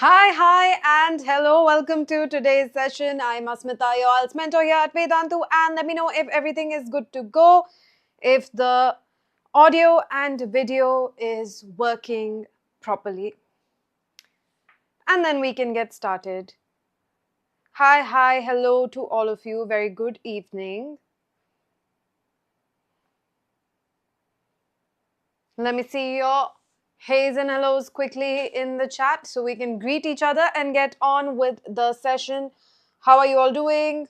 Hi, and hello. Welcome to today's session. I'm Asmita, your IELTS mentor here at Vedantu, and let me know if everything is good to go, if the audio and video is working properly, and then we can get started. Hi, hello to all of you. Very good evening. Let me see your heys and hellos quickly in the chat so we can greet each other and get on with the session. How are you all doing?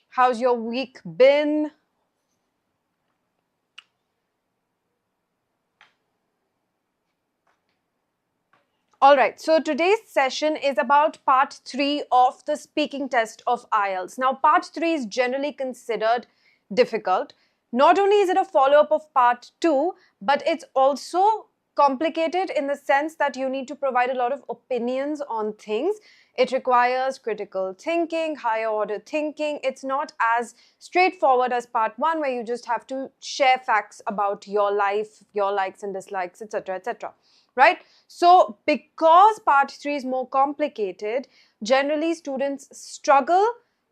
How's your week been? Alright, so today's session is about part 3 of the speaking test of IELTS. Now, part 3 is generally considered difficult. Not only is it a follow-up of part 2, but it's also complicated in the sense that you need to provide a lot of opinions on things. It requires critical thinking, higher order thinking. It's not as straightforward as part 1 where you just have to share facts about your life, your likes and dislikes, etc., etc. Right? So because part 3 is more complicated, generally students struggle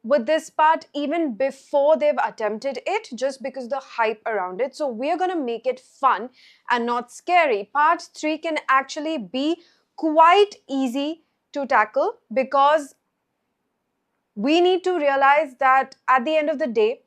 with this part even before they've attempted it, just because the hype around it. So we're going to make it fun and not scary. Part 3 can actually be quite easy to tackle because we need to realize that at the end of the day,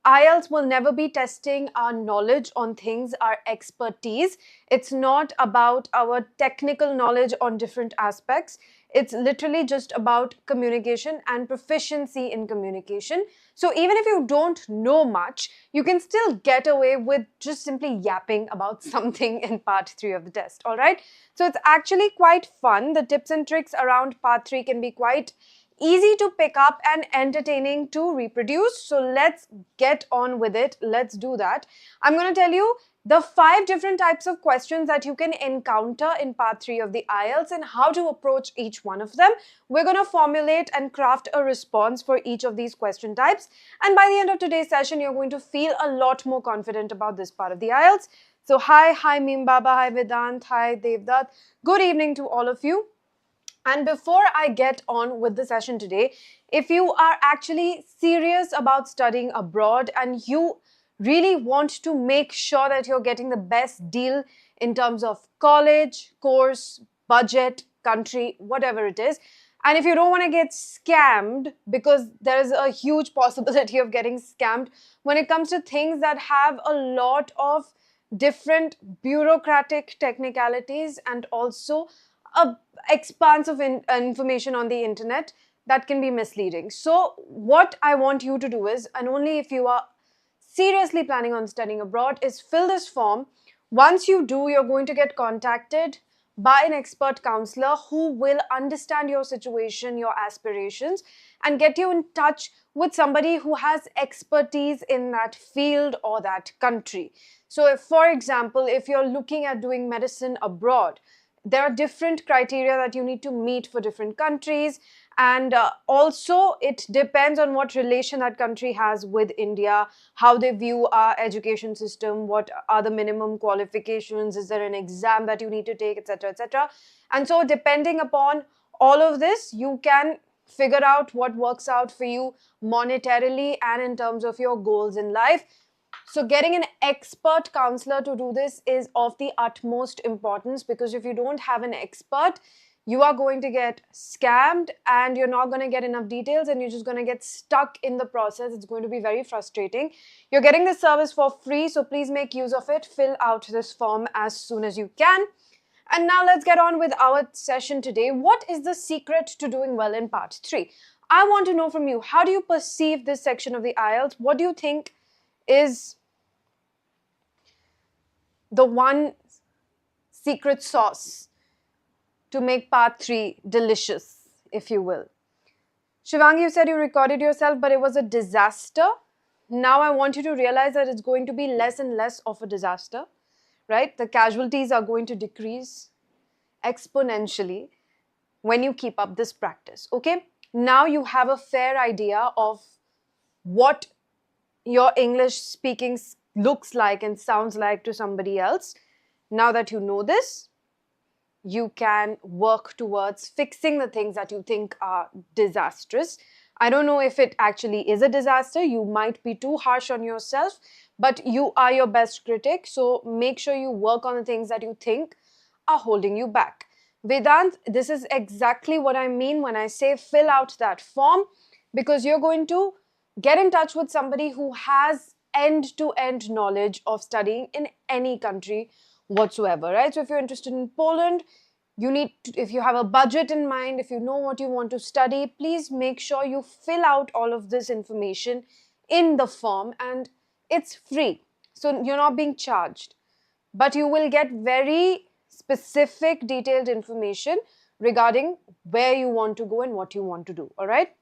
IELTS will never be testing our knowledge on things, our expertise. It's not about our technical knowledge on different aspects. It's literally just about communication and proficiency in communication. So even if you don't know much, you can still get away with just simply yapping about something in part 3 of the test, all right? So it's actually quite fun. The tips and tricks around part 3 can be quite easy to pick up and entertaining to reproduce. So let's get on with it. Let's do that. I'm going to tell you the 5 different types of questions that you can encounter in part 3 of the IELTS and how to approach each one of them. We're going to formulate and craft a response for each of these question types. And by the end of today's session, you're going to feel a lot more confident about this part of the IELTS. So hi Meem Baba, hi Vedant, hi Devdat. Good evening to all of you. And before I get on with the session today, if you are actually serious about studying abroad and you really want to make sure that you're getting the best deal in terms of college, course, budget, country, whatever it is, and if you don't want to get scammed, because there is a huge possibility of getting scammed when it comes to things that have a lot of different bureaucratic technicalities and also a expanse of information on the internet that can be misleading. So what I want you to do is, and only if you are seriously planning on studying abroad, is fill this form. Once you do, you're going to get contacted by an expert counselor who will understand your situation, your aspirations, and get you in touch with somebody who has expertise in that field or that country. So if, for example, if you're looking at doing medicine abroad, there are different criteria that you need to meet for different countries, and also it depends on what relation that country has with India, how they view our education system, what are the minimum qualifications, is there an exam that you need to take, etc., etc. And so depending upon all of this, you can figure out what works out for you monetarily and in terms of your goals in life. So getting an expert counselor to do this is of the utmost importance, because if you don't have an expert, you are going to get scammed and you're not going to get enough details and you're just going to get stuck in the process. It's going to be very frustrating. You're getting this service for free, so please make use of it. Fill out this form as soon as you can. And now let's get on with our session today. What is the secret to doing well in part 3? I want to know from you, how do you perceive this section of the IELTS? What do you think is the one secret sauce to make part 3 delicious, if you will? Shivangi, you said you recorded yourself, but it was a disaster. Now I want you to realize that it's going to be less and less of a disaster, right? The casualties are going to decrease exponentially when you keep up this practice, okay? Now you have a fair idea of what your English speaking looks like and sounds like to somebody else. Now that you know this, You can work towards fixing the things that you think are disastrous. I don't know if it actually is a disaster. You might be too harsh on yourself, but you are your best critic. So make sure you work on the things that you think are holding you back. Vedant, this is exactly what I mean when I say fill out that form, because you're going to get in touch with somebody who has end-to-end knowledge of studying in any country whatsoever, right? So if you're interested in Poland, you need to, if you have a budget in mind, if you know what you want to study, please make sure you fill out all of this information in the form, and it's free. So you're not being charged, but you will get very specific, detailed information regarding where you want to go and what you want to do. All right.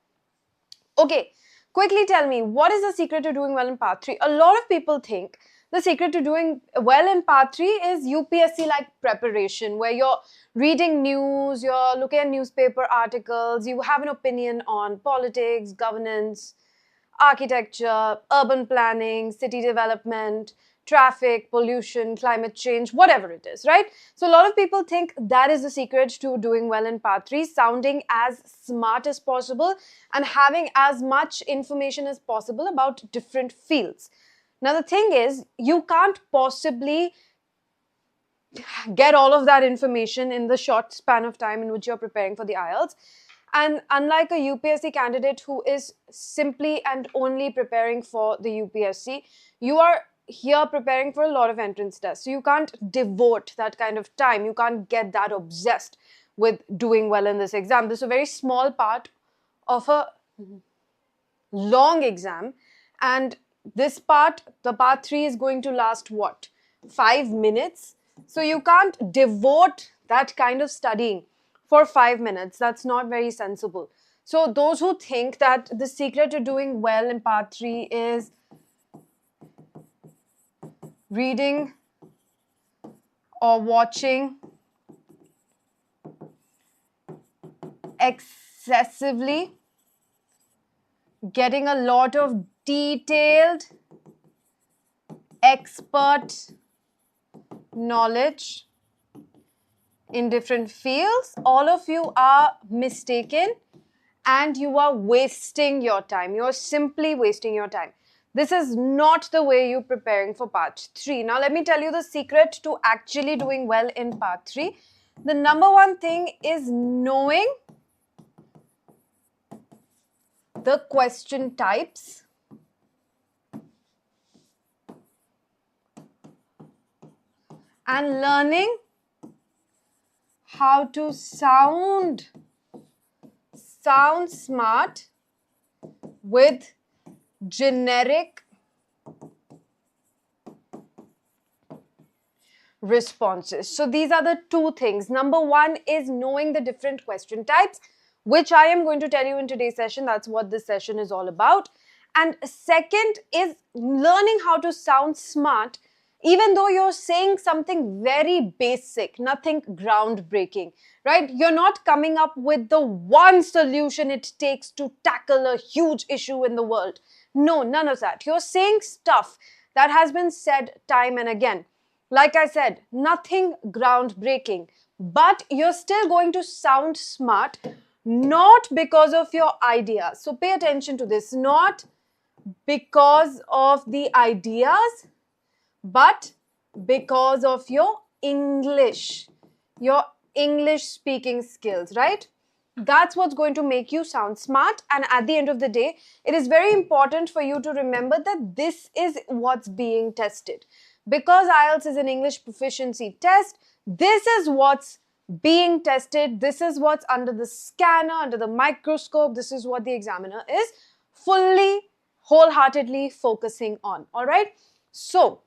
Okay, quickly tell me, what is the secret to doing well in Part 3? A lot of people think the secret to doing well in Part 3 is UPSC-like preparation, where you're reading news, you're looking at newspaper articles, you have an opinion on politics, governance, architecture, urban planning, city development, traffic, pollution, climate change, whatever it is, right? So a lot of people think that is the secret to doing well in Part 3, sounding as smart as possible and having as much information as possible about different fields. Now, the thing is, you can't possibly get all of that information in the short span of time in which you're preparing for the IELTS. And unlike a UPSC candidate who is simply and only preparing for the UPSC, you are here preparing for a lot of entrance tests. So you can't devote that kind of time. You can't get that obsessed with doing well in this exam. This is a very small part of a long exam. And this part, the Part 3, is going to last what? 5 minutes? So you can't devote that kind of studying for 5 minutes. That's not very sensible. So those who think that the secret to doing well in Part 3 is reading or watching excessively, getting a lot of detailed expert knowledge in different fields, all of you are mistaken and you are wasting your time. You're simply wasting your time. This is not the way you're preparing for Part 3. Now, let me tell you the secret to actually doing well in Part 3. The number one thing is knowing the question types and learning how to sound smart with generic responses. So these are the two things. Number one is knowing the different question types, which I am going to tell you in today's session. That's what this session is all about. And second is learning how to sound smart, even though you're saying something very basic, nothing groundbreaking, right? You're not coming up with the one solution it takes to tackle a huge issue in the world. No, none of that. You're saying stuff that has been said time and again. Like I said, nothing groundbreaking, but you're still going to sound smart, not because of your ideas. So pay attention to this, not because of the ideas, but because of your English speaking skills, right? That's what's going to make you sound smart. And at the end of the day, it is very important for you to remember that this is what's being tested. Because IELTS is an English proficiency test, this is what's being tested. This is what's under the scanner, under the microscope. This is what the examiner is fully, wholeheartedly focusing on. All right. So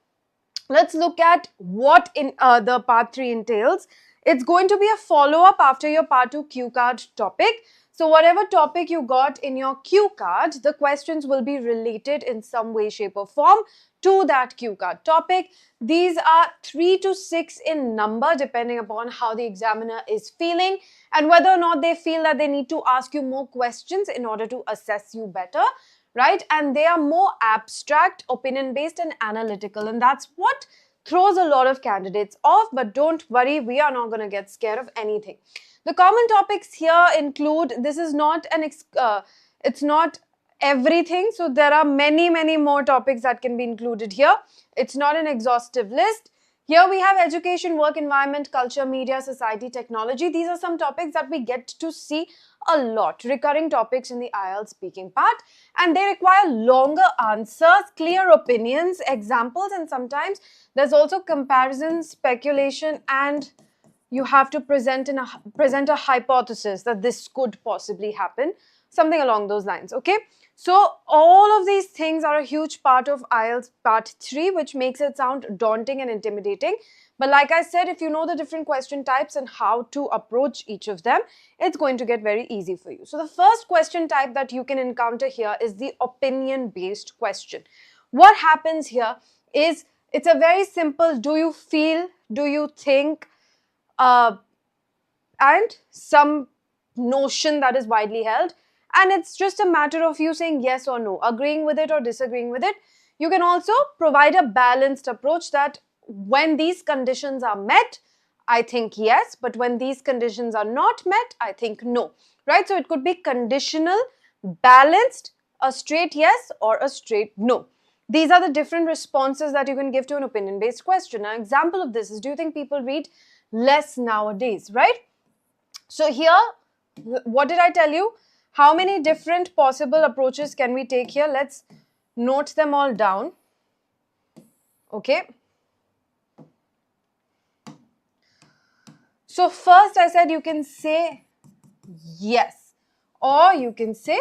let's look at what in the Part 3 entails. It's going to be a follow-up after your Part 2 cue card topic. So whatever topic you got in your cue card, the questions will be related in some way, shape or form to that cue card topic. These are 3 to 6 in number, depending upon how the examiner is feeling and whether or not they feel that they need to ask you more questions in order to assess you better, right? And they are more abstract, opinion-based and analytical. And that's what throws a lot of candidates off, but don't worry, we are not going to get scared of anything. The common topics here include, this is not it's not everything, so there are many more topics that can be included here. It's not an exhaustive list. Here we have education, work environment, culture, media, society, technology. These are some topics that we get to see a lot, recurring topics in the IELTS speaking part, and they require longer answers, clear opinions, examples, and sometimes there's also comparison, speculation, and you have to present a hypothesis that this could possibly happen, something along those lines, okay? So all of these things are a huge part of IELTS part 3, which makes it sound daunting and intimidating. But like I said, if you know the different question types and how to approach each of them, it's going to get very easy for you. So the first question type that you can encounter here is the opinion-based question. What happens here is, it's a very simple, do you feel, do you think, and some notion that is widely held. And it's just a matter of you saying yes or no, agreeing with it or disagreeing with it. You can also provide a balanced approach that when these conditions are met, I think yes, but when these conditions are not met, I think no, right? So it could be conditional, balanced, a straight yes or a straight no. These are the different responses that you can give to an opinion-based question. An example of this is, do you think people read less nowadays, right? So here, what did I tell you? How many different possible approaches can we take here? Let's note them all down. Okay. So first I said you can say yes or you can say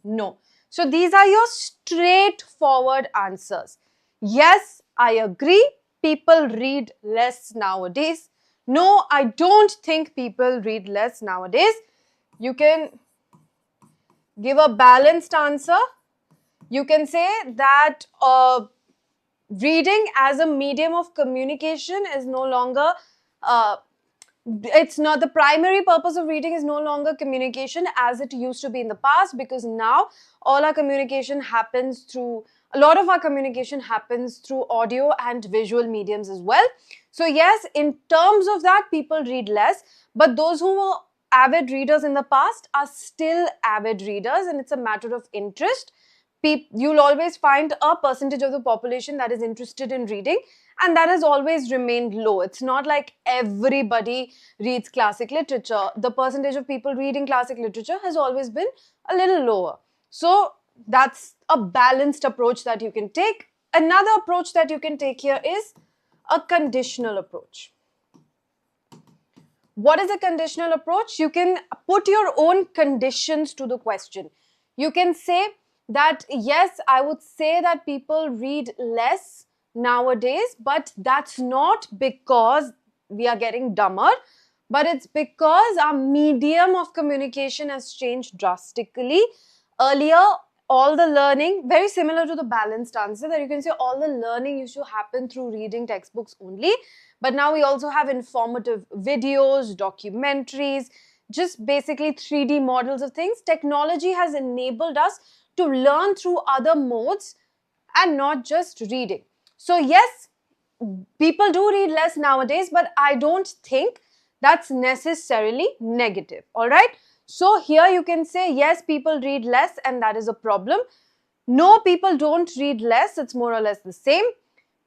no. So these are your straightforward answers. Yes, I agree, people read less nowadays. No, I don't think people read less nowadays. You can give a balanced answer. You can say that reading as a medium of communication is no longer, it's not, the primary purpose of reading is no longer communication as it used to be in the past, because now all our communication happens through, a lot of our communication happens through audio and visual mediums as well. So yes, in terms of that, people read less, but those who were avid readers in the past are still avid readers, and it's a matter of interest. You'll always find a percentage of the population that is interested in reading, and that has always remained low. It's not like everybody reads classic literature. The percentage of people reading classic literature has always been a little lower. So that's a balanced approach that you can take. Another approach that you can take here is a conditional approach. What is a conditional approach? You can put your own conditions to the question. You can say that, yes, I would say that people read less nowadays, but that's not because we are getting dumber, but it's because our medium of communication has changed drastically. Earlier, all the learning, very similar to the balanced answer, that you can say all the learning used to happen through reading textbooks only, but now we also have informative videos, documentaries, just basically 3D models of things. Technology has enabled us to learn through other modes and not just reading. So yes, people do read less nowadays, but I don't think that's necessarily negative, all right? So here you can say, yes, people read less and that is a problem. No, people don't read less, it's more or less the same.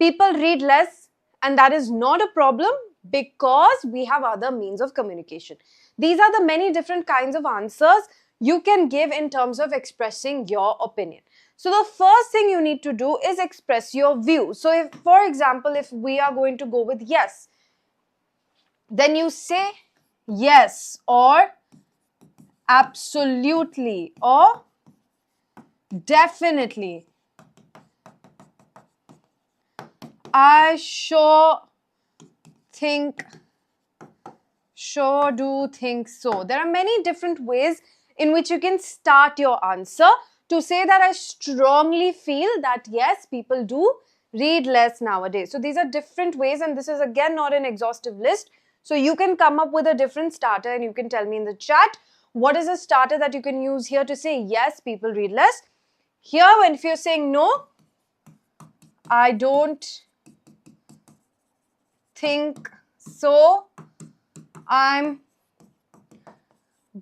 People read less and that is not a problem because we have other means of communication. These are the many different kinds of answers you can give in terms of expressing your opinion. So the first thing you need to do is express your view. So if, for example, if we are going to go with yes, then you say yes or absolutely or definitely. I sure do think so. There are many different ways in which you can start your answer to say that I strongly feel that yes, people do read less nowadays. So these are different ways, and this is again not an exhaustive list. So you can come up with a different starter and you can tell me in the chat what is a starter that you can use here to say yes, people read less. Here, if you're saying no, I don't think so. I'm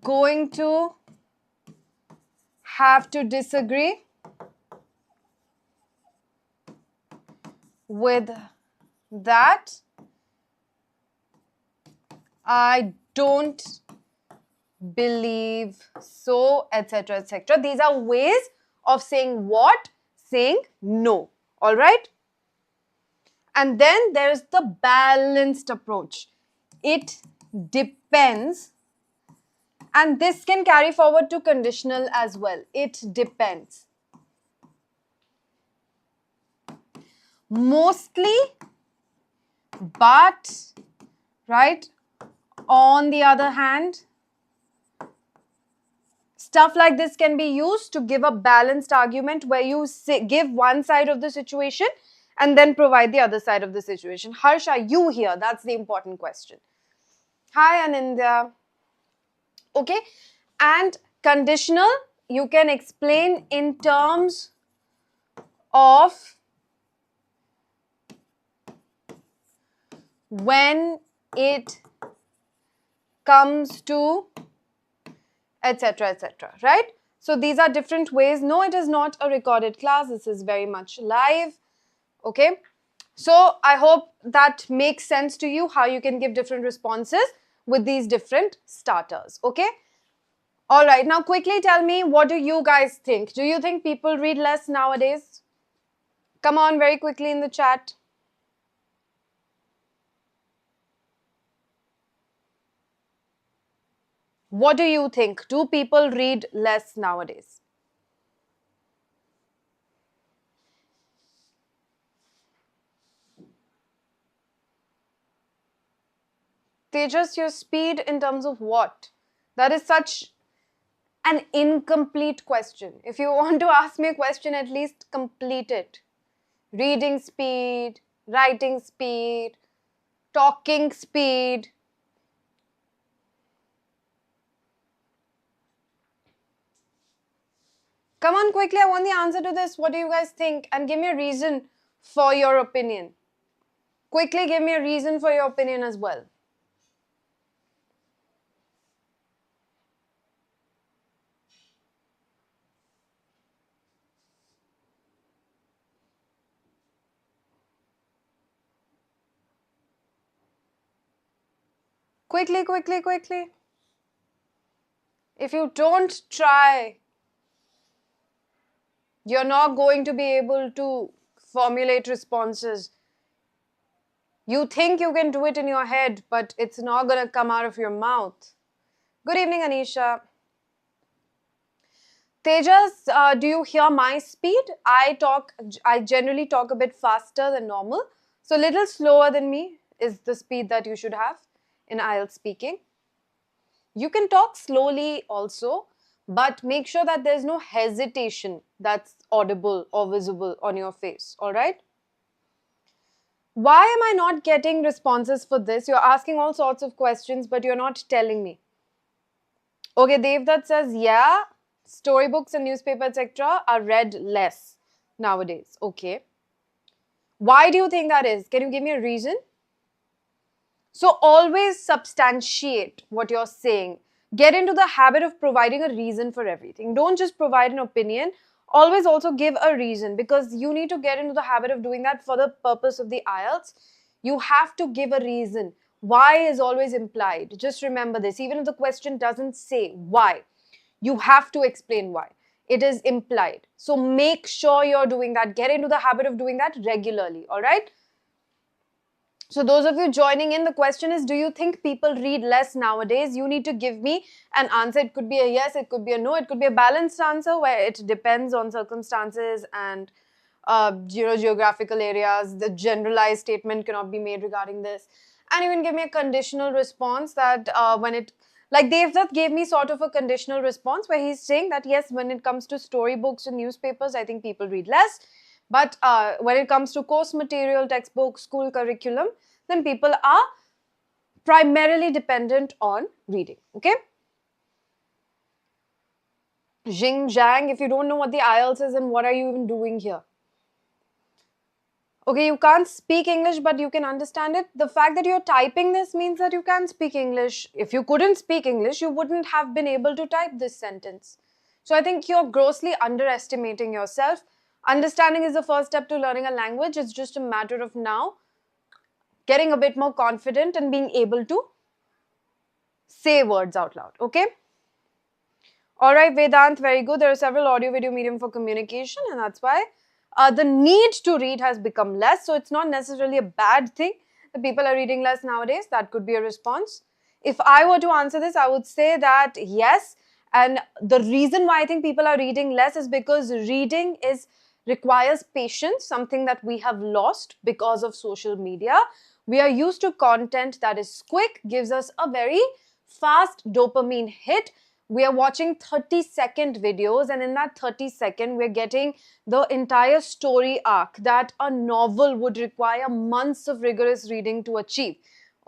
going to have to disagree with that. I don't believe so, etc., etc. These are ways of saying what? Saying no. All right? And then there is the balanced approach. It depends. And this can carry forward to conditional as well. It depends. Mostly, but, right? On the other hand, stuff like this can be used to give a balanced argument where you give one side of the situation and then provide the other side of the situation. Harsh, are you here? That's the important question. Hi, Anindya. Okay. And conditional, you can explain in terms of when it comes to etc., etc., right? So these are different ways. No, it is not a recorded class. This is very much live. Okay. So I hope that makes sense to you how you can give different responses with these different starters. Okay. All right. Now quickly tell me, what do you guys think? Do you think people read less nowadays? Come on, very quickly in the chat. What do you think? Do people read less nowadays? Tejas, your speed in terms of what? That is such an incomplete question. If you want to ask me a question, at least complete it. Reading speed, writing speed, talking speed. Come on, quickly, I want the answer to this. What do you guys think? And give me a reason for your opinion. Quickly give me a reason for your opinion as well. Quickly, quickly, quickly. If you don't try, you're not going to be able to formulate responses. You think you can do it in your head, but it's not going to come out of your mouth. Good evening, Anisha. Tejas, do you hear my speed? I generally talk a bit faster than normal. So a little slower than me is the speed that you should have in IELTS speaking. You can talk slowly also, but make sure that there's no hesitation that's audible or visible on your face, all right? Why am I not getting responses for this? You're asking all sorts of questions, but you're not telling me. Okay, Devdutt says, yeah, storybooks and newspaper, etc. are read less nowadays. Okay. Why do you think that is? Can you give me a reason? So always substantiate what you're saying. Get into the habit of providing a reason for everything. Don't just provide an opinion. Always also give a reason, because you need to get into the habit of doing that for the purpose of the IELTS. You have to give a reason. Why is always implied. Just remember this. Even if the question doesn't say why, you have to explain why. It is implied. So make sure you're doing that. Get into the habit of doing that regularly. All right? So those of you joining in, the question is, do you think people read less nowadays? You need to give me an answer. It could be a yes, it could be a no, it could be a balanced answer where it depends on circumstances and geographical areas. The generalized statement cannot be made regarding this. And you can give me a conditional response that like Devdutt gave me sort of a conditional response where he's saying that yes, when it comes to storybooks and newspapers, I think people read less. But when it comes to course material, textbooks, school curriculum, then people are primarily dependent on reading. Okay? Jing Zhang, if you don't know what the IELTS is, then what are you even doing here? Okay, you can't speak English, but you can understand it. The fact that you're typing this means that you can speak English. If you couldn't speak English, you wouldn't have been able to type this sentence. So I think you're grossly underestimating yourself. Understanding is the first step to learning a language. It's just a matter of now getting a bit more confident and being able to say words out loud. Okay? All right, Vedant, very good. There are several audio-video medium for communication, and that's why the need to read has become less. So it's not necessarily a bad thing that people are reading less nowadays. That could be a response. If I were to answer this, I would say that yes. And the reason why I think people are reading less is because reading requires patience, something that we have lost because of social media. We are used to content that is quick, gives us a very fast dopamine hit. We are watching 30-second videos, and in that 30-second, we're getting the entire story arc that a novel would require months of rigorous reading to achieve.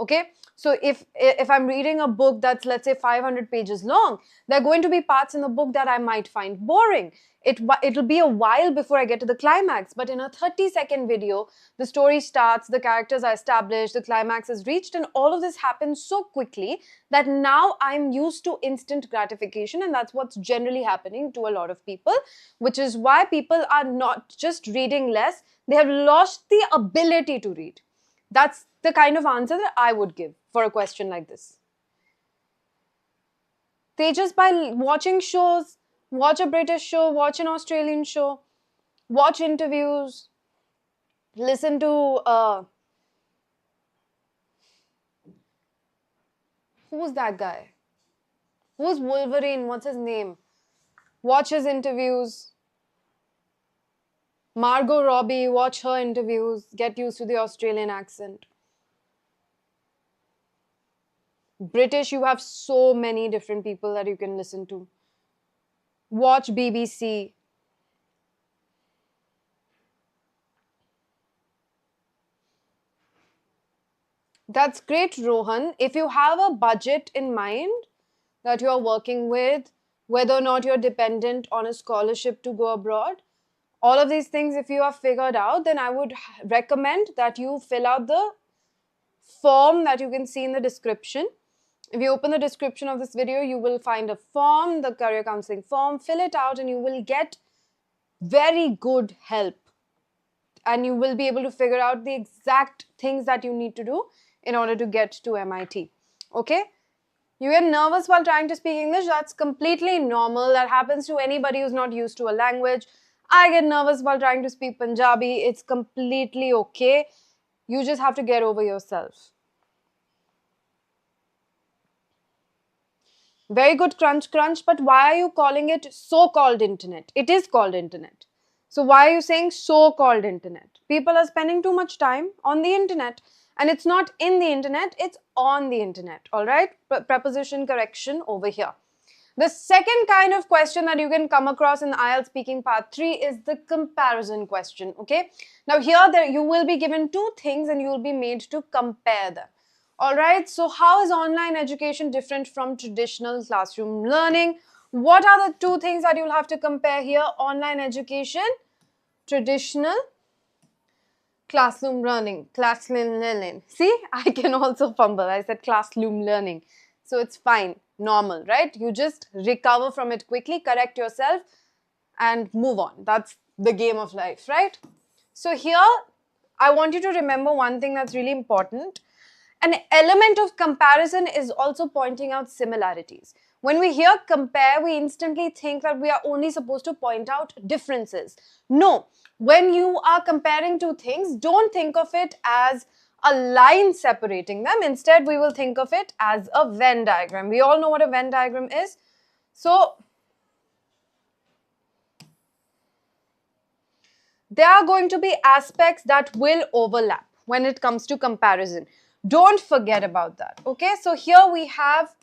Okay, so if I'm reading a book that's, let's say, 500 pages long, there are going to be parts in the book that I might find boring. It'll be a while before I get to the climax, but in a 30-second video, the story starts, the characters are established, the climax is reached, and all of this happens so quickly that now I'm used to instant gratification, and that's what's generally happening to a lot of people, which is why people are not just reading less, they have lost the ability to read. That's the kind of answer that I would give for a question like this. Tejas, by watching shows, watch a British show, watch an Australian show, watch interviews, listen to, who's that guy? Who's Wolverine? What's his name? Watch his interviews. Margot Robbie, watch her interviews. Get used to the Australian accent. British, you have so many different people that you can listen to. Watch BBC. That's great, Rohan. If you have a budget in mind that you're working with, whether or not you're dependent on a scholarship to go abroad, all of these things, if you have figured out, then I would recommend that you fill out the form that you can see in the description. If you open the description of this video, you will find a form, the career counseling form. Fill it out and you will get very good help. And you will be able to figure out the exact things that you need to do in order to get to MIT. Okay? You get nervous while trying to speak English. That's completely normal. That happens to anybody who's not used to a language. I get nervous while trying to speak Punjabi. It's completely okay. You just have to get over yourself. Very good, crunch, but why are you calling it so-called internet? It is called internet. So why are you saying so-called internet? People are spending too much time on the internet. And it's not in the internet, it's on the internet. All right? Preposition correction over here. The second kind of question that you can come across in IELTS speaking part 3 is the comparison question. Okay? Now here you will be given two things and you will be made to compare them. Alright, so how is online education different from traditional classroom learning? What are the two things that you'll have to compare here? Online education, traditional classroom learning. Classroom learning. See, I can also fumble. I said classroom learning. So it's fine, normal, right? You just recover from it quickly, correct yourself and move on. That's the game of life, right? So here, I want you to remember one thing that's really important. An element of comparison is also pointing out similarities. When we hear compare, we instantly think that we are only supposed to point out differences. No, when you are comparing two things, don't think of it as a line separating them. Instead, we will think of it as a Venn diagram. We all know what a Venn diagram is. So, there are going to be aspects that will overlap when it comes to comparison. Don't forget about that. Okay, so here we have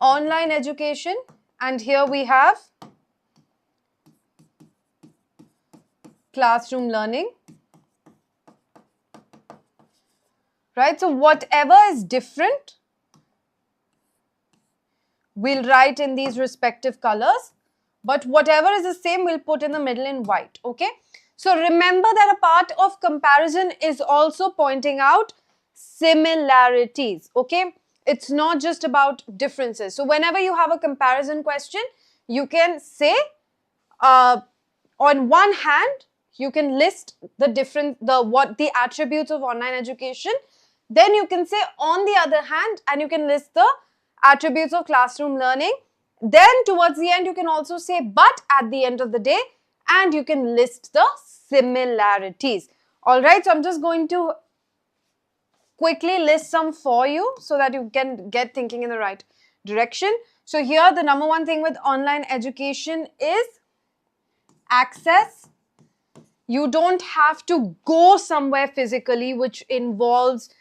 online education and here we have classroom learning. Right, so whatever is different, we'll write in these respective colors. But whatever is the same, we'll put in the middle in white. Okay, So remember that a part of comparison is also pointing out similarities, okay? It's not just about differences. So whenever you have a comparison question, you can say, on one hand, you can list the attributes of online education. Then you can say on the other hand, and you can list the attributes of classroom learning. Then towards the end, you can also say but at the end of the day, and you can list the similarities. All right, so I'm just going to quickly list some for you so that you can get thinking in the right direction. So here, the number one thing with online education is access. You don't have to go somewhere physically, which involves,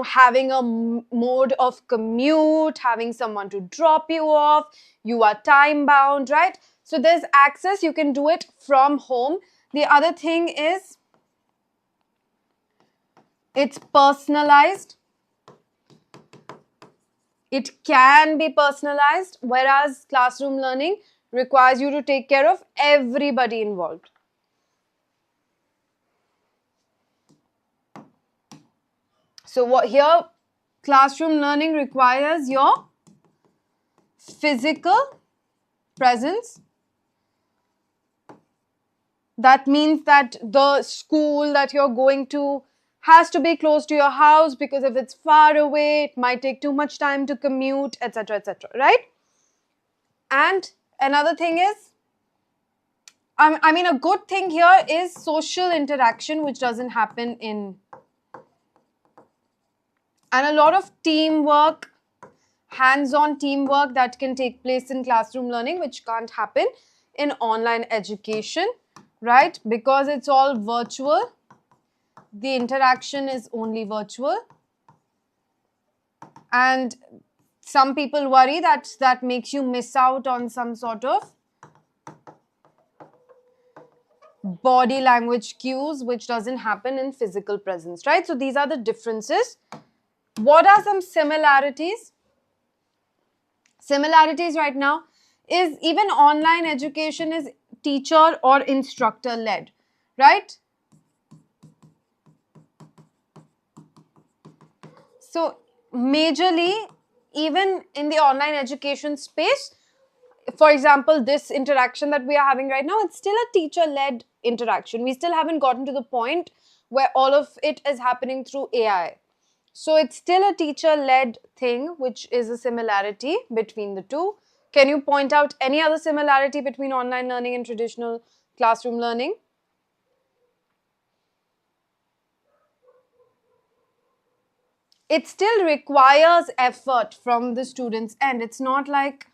having a mode of commute, having someone to drop you off. You are time bound, right? So there's access. You can do it from home. The other thing is it's personalized. It can be personalized, whereas classroom learning requires you to take care of everybody involved. So what here, classroom learning requires your physical presence. That means that the school that you're going to has to be close to your house, because if it's far away, it might take too much time to commute, etc., right? And another thing is, I mean, a good thing here is social interaction, which doesn't happen and a lot of teamwork, hands-on teamwork that can take place in classroom learning, which can't happen in online education, right? Because it's all virtual. The interaction is only virtual. And some people worry that makes you miss out on some sort of body language cues, which doesn't happen in physical presence, right? So these are the differences. What are some similarities? Similarities right now is even online education is teacher or instructor led, right? So majorly, even in the online education space, for example, this interaction that we are having right now, it's still a teacher-led interaction. We still haven't gotten to the point where all of it is happening through AI. So it's still a teacher-led thing, which is a similarity between the two. Can you point out any other similarity between online learning and traditional classroom learning? It still requires effort from the student's end. It's not like,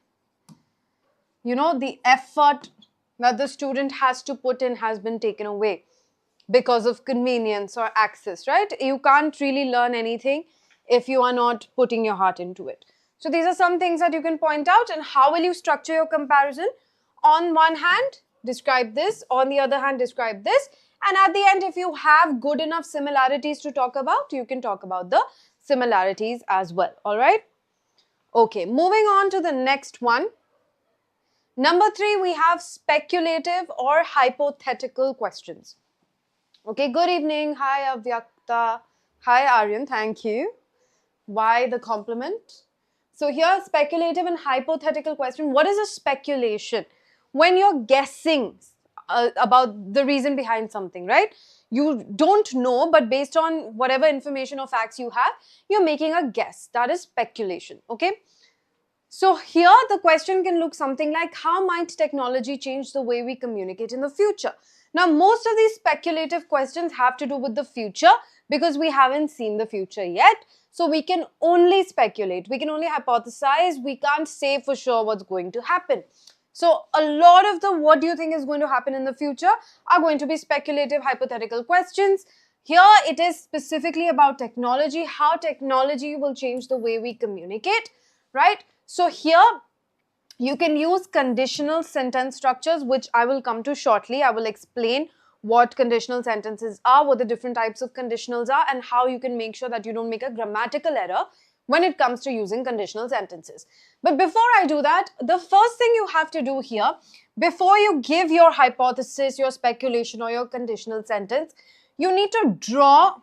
the effort that the student has to put in has been taken away because of convenience or access, right? You can't really learn anything if you are not putting your heart into it. So these are some things that you can point out. And how will you structure your comparison? On one hand, describe this. On the other hand, describe this. And at the end, if you have good enough similarities to talk about, you can talk about the similarities as well. All right? Okay, moving on to the next one. Number 3, we have speculative or hypothetical questions. Okay, good evening. Hi, Avyakta. Hi, Aryan. Thank you. Why the compliment? So here, speculative and hypothetical question. What is a speculation? When you're guessing about the reason behind something, right? You don't know, but based on whatever information or facts you have, you're making a guess. That is speculation, okay? So here the question can look something like, how might technology change the way we communicate in the future? Now, most of these speculative questions have to do with the future because we haven't seen the future yet. So we can only speculate. We can only hypothesize. We can't say for sure what's going to happen. So a lot of the what do you think is going to happen in the future are going to be speculative, hypothetical questions. Here it is specifically about technology, how technology will change the way we communicate, right? So here you can use conditional sentence structures, which I will come to shortly. I will explain what conditional sentences are, what the different types of conditionals are, and how you can make sure that you don't make a grammatical error when it comes to using conditional sentences. But before I do that, the first thing you have to do here, before you give your hypothesis, your speculation, or your conditional sentence, you need to draw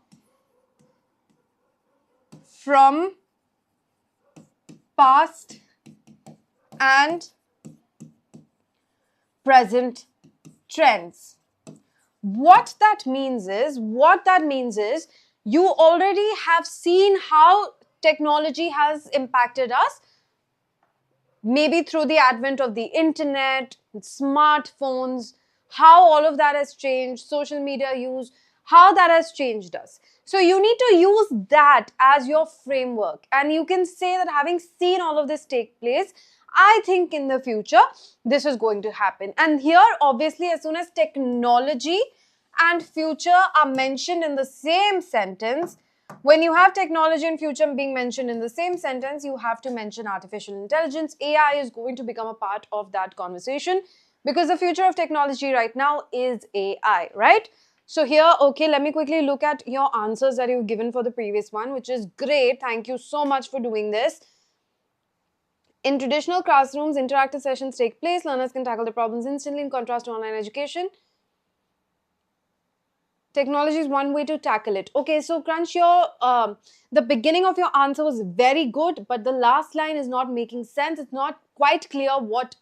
from past and present trends. What that means is you already have seen how technology has impacted us, maybe through the advent of the internet, smartphones, how all of that has changed, social media use, how that has changed us. So you need to use that as your framework, and you can say that having seen all of this take place, I think in the future this is going to happen. And here, obviously, as soon as technology and future are mentioned in the same sentence, when you have technology and future being mentioned in the same sentence, you have to mention artificial intelligence. AI is going to become a part of that conversation, because the future of technology right now is AI, right? So here, okay, let me quickly look at your answers that you've given for the previous one, which is great. Thank you so much for doing this. In traditional classrooms, interactive sessions take place. Learners can tackle the problems instantly, in contrast to online education. Technology is one way to tackle it. Okay, so Crunch, the beginning of your answer was very good, but the last line is not making sense. It's not quite clear what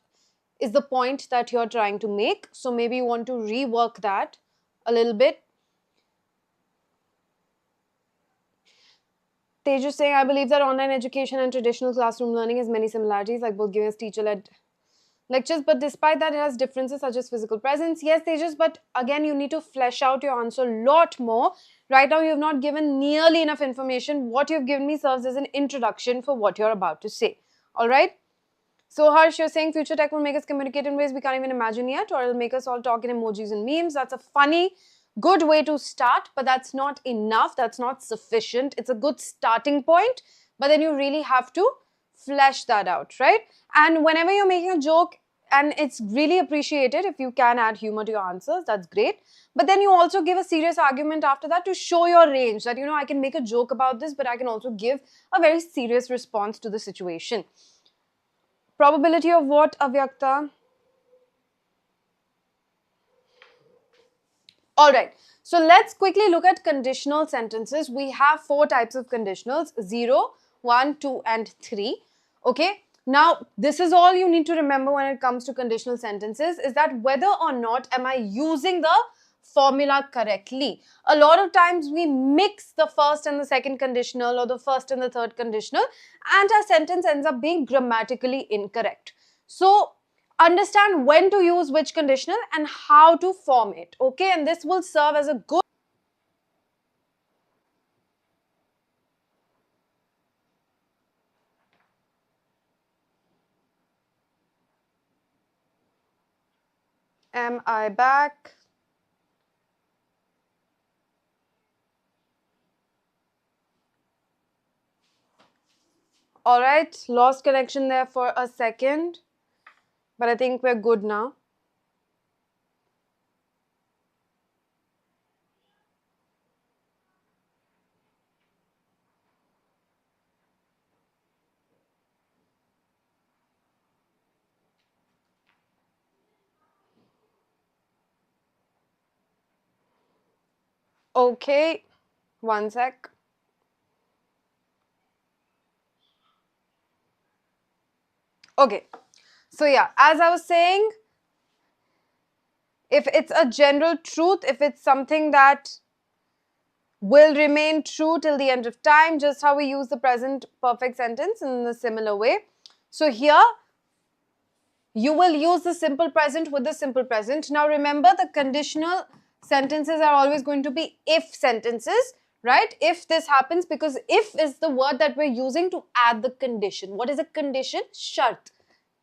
is the point that you're trying to make. So maybe you want to rework that a little bit. Teju saying, I believe that online education and traditional classroom learning has many similarities, like both giving us teacher-led lectures, but despite that, it has differences such as physical presence. Yes, Tejas, but again, you need to flesh out your answer a lot more. Right now, you have not given nearly enough information. What you've given me serves as an introduction for what you're about to say. All right? So, Harsh, you're saying future tech will make us communicate in ways we can't even imagine yet, or it'll make us all talk in emojis and memes. That's a funny, good way to start, but that's not enough. That's not sufficient. It's a good starting point, but then you really have to flesh that out, right? And whenever you're making a joke, and it's really appreciated if you can add humor to your answers, that's great. But then you also give a serious argument after that to show your range, that, I can make a joke about this, but I can also give a very serious response to the situation. Probability of what, Avyakta? All right. So let's quickly look at conditional sentences. We have 4 types of conditionals: 0, 1, 2, and 3. Okay. Now, this is all you need to remember when it comes to conditional sentences, is that whether or not am I using the formula correctly. A lot of times we mix the first and the second conditional, or the first and the third conditional, and our sentence ends up being grammatically incorrect. So, understand when to use which conditional and how to form it, okay? And this will serve as a good Am I back? All right, lost connection there for a second, but I think we're good now. Okay, one sec. Okay, so yeah, as I was saying, if it's a general truth, if it's something that will remain true till the end of time, just how we use the present perfect sentence in a similar way. So here, you will use the simple present with the simple present. Now remember, the conditional sentences are always going to be if sentences, right? If this happens, because if is the word that we're using to add the condition. What is a condition? Shart,